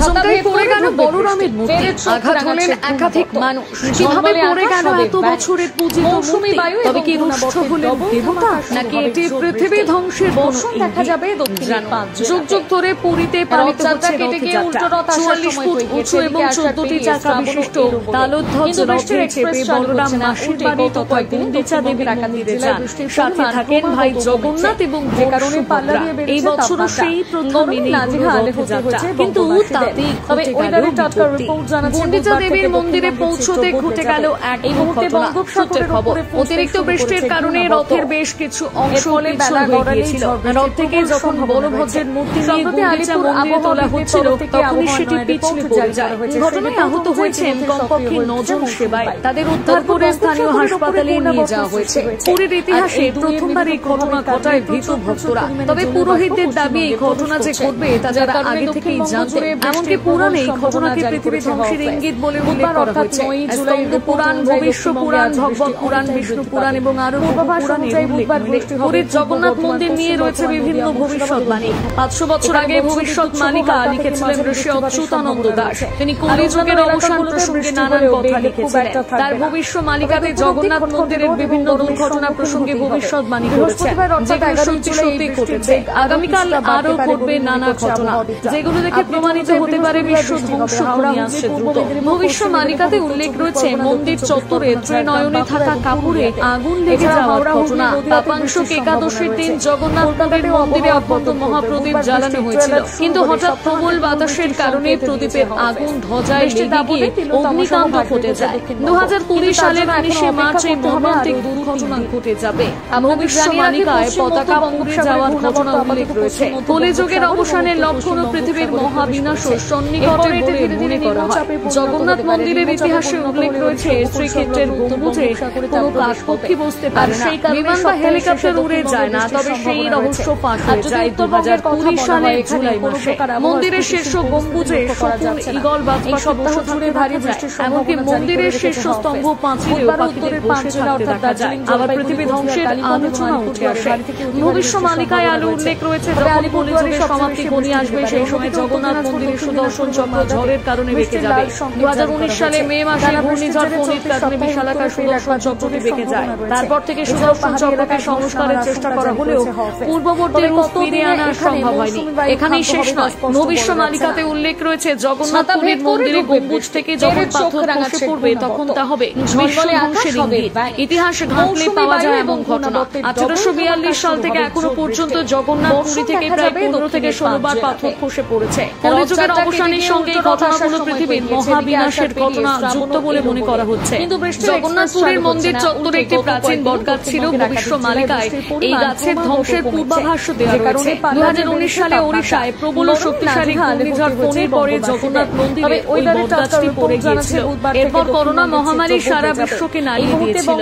আচমকাই পড়ে গেল বলরামের মূর্তি, আঘাত হলেন একাধিক মানুষ। কিভাবে পড়ে গেল এত বছরের পূজিত মূর্তি? তবে কি রুষ্ট হলেন দেবতা, নাকি এটি পৃথিবী ধ্বংসের বর্ষণ? দেখা যাবে যুগ যুগ ধরে পুরীতে পালিত হচ্ছে রথযাত্রা। 44 ফুট উঁচু এবং 14টি চাকা বিশিষ্ট তালোধ্বজ রথে চেপে বলরাম মাসির বাড়ি তথা গুন্ডিচা দেবীর মন্দিরে যান। সাথে থাকেন ভাই জগন্নাথ এবং সুভদ্রা। এই বছরও সেই প্রথম রথযাত্রা, কিন্তু তাতেই গুন্ডিচা দেবীর মন্দিরে পৌঁছতে ঘটে গেল এক ঘটনা। সূত্রের খবর, অতিরিক্ত বৃষ্টির কারণে রথের বেশ কিছু অংশ পিছল হয়ে গিয়েছিল। রথ থেকে যখন বলভদ্রের মূর্তি নিয়ে গুন্ডিচা মন্দিরে তোলা হচ্ছিল, তখনই সেটি পিছলে পড়ে যায়। ঘটনায় আহত হয়েছেন কমপক্ষে 9 জন সেবায়। তাদের উদ্ধার করে স্থানীয় হাসপাতালে নিয়ে যাওয়া হয়েছে। পুরীর ইতিহাসে প্রথমবার এই ঘটনা ঘটায় ভীত ভক্তরা। তবে পুরোহিতদের দাবি, এই ঘটনা যে ঘটবে তা যারা আগে থেকেই জানতেন। এমনকি পুরাণে এই ঘটনাকে পৃথিবী ধ্বংসের ইঙ্গিত বলে উল্লেখ করা হয়েছে। স্কন্দ পুরাণ, ভবিষ্য পুরাণ, ভগবত পুরাণ, বিষ্ণু পুরাণ এবং আরো পুরাণে পুরীর জগন্নাথ মন্দির নিয়ে রয়েছে বিভিন্ন ভবিষ্যৎবাণী। 500 বছর আগে ভবিষ্যৎবাণিকা লিখেছিলেন ঋষি অচ্যুতানন্দ দাস। তিনি কলিযুগের অবসান প্রসঙ্গে নানান কথা লিখেছিলেন। তার ভবিষ্যৎবাণিকাতে জগন্নাথ মন্দিরের বিভিন্ন দুর্ঘটনা প্রসঙ্গে ভবিষ্যৎবাণী করেছেন, যেগুলো সত্যি সত্যি ঘটেছে। আগামীকাল আরো ঘটবে নানা ঘটনা, যেগুলো দেখে প্রমাণিত হতে পারে বিশ্ব ধ্বংস ঘনিয়ে আসছে দ্রুত। ভবিষ্যৎবাণীকাতে উল্লেখ রয়েছে মন্দির চত্বরে ত্রিনয়নে থাকা কাপড়ে আগুন লেগে যাওয়ার ঘটনা। পাপাংশুক একাদশীর দিন জগন্নাথ মন্দিরে অখণ্ড মহাপ্রদীপ জ্বালানো হয়েছিল, কিন্তু হঠাৎ প্রবল বাতাসের কারণে প্রদীপের আগুন ধ্বজায় লেগে গিয়ে অগ্নিকাণ্ড ঘটে যায়। 2020 সালের 19 মার্চ এই মর্মান্তিক দুর্ঘটনা ঘটে যাবে। ভবিষ্যৎবাণীকায় পতাকা পুড়ে যাওয়ার ঘটনা উল্লেখ রয়েছে। কলিযুগের অবসানের লক্ষণ ও পৃথিবীর মহাবিনাশ সন্নিকটে বলে মনে করা হয়। জগন্নাথ মন্দিরের ইতিহাসে উল্লেখ রয়েছে, শ্রীক্ষেত্রের গম্বুজে কোনো কাকপক্ষী বসতে পারে না, বিমান বা হেলিকপ্টার উড়ে যায় না। তবে সেই রহস্য ফাঁস হয়ে যায় 2020 সালের জুলাই মাসে। মন্দিরের শীর্ষ গম্বুজে শকুন, ঈগল বা সপ্তাহ জুড়ে ভারী বৃষ্টির সম্ভাবনা। এমনকি মন্দিরের শীর্ষস্তম্ভ পাঁচিলেও পাখিদের বসে থাকতে দেখা যায়। আবার পৃথিবী ধ্বংসের আলোচনা উঠে আসে। ভবিষ্যৎবাণীকায় আলো উল্লেখ রয়েছে, যখন কলিযুগের সমাপ্তি ঘনিয়ে আসবে, সেই সময় জগন্নাথ মন্দিরের সুদর্শন চক্র ঝড়ের কারণে বেঁকে যাবে। 2019 সালে মে মাসে ঘূর্ণিঝড় ফণীর কারণে বিশালাকার সুদর্শন চক্রটি বেঁকে যায়। তারপর থেকে সুদর্শন চক্রকে সংস্কারের চেষ্টা করা হলেও পূর্ববর্তী রূপ ফিরিয়ে আনা সম্ভব হয়নি। এখানেই শেষ নয়। ভবিষ্যৎবাণীকাতে উল্লেখ রয়েছে, জগন্নাথ পুরীর মন্দিরে গম্বুজ থেকে যখন পাথর খসে পড়বে, তখন তা হবে বিশ্ব ধ্বংসের ইঙ্গিত। ইতিহাস ঘাঁটলে পাওয়া যায় এমন ঘটনা। 1842 সাল থেকে এখনো পর্যন্ত জগন্নাথ পুরী থেকে প্রায় 15 থেকে 16 বার পাথর খসে পড়েছে। কলিযুগের অবসানের সঙ্গে এই ঘটনাগুলো পৃথিবীর মহাবিনাশের ঘটনা যুক্ত বলে মনে করা হচ্ছে। জগন্নাথ পুরীর মন্দির চত্বরে একটি প্রাচীন বটগাছ ছিল। ভবিষ্যৎবাণীকায় এই গাছের ধ্বংসের পূর্বাভাস দেওয়া হয়েছে। 2019 সালে ওড়িশায় প্রবল শক্তিশালী ঘূর্ণিঝড় ফণীর পরে জগন্নাথ মন্দিরে ওই বটগাছটি পড়ে গিয়েছিল। এরপর করোনা মহামারী সারা বিশ্বকে নাড়িয়ে দিয়েছিল।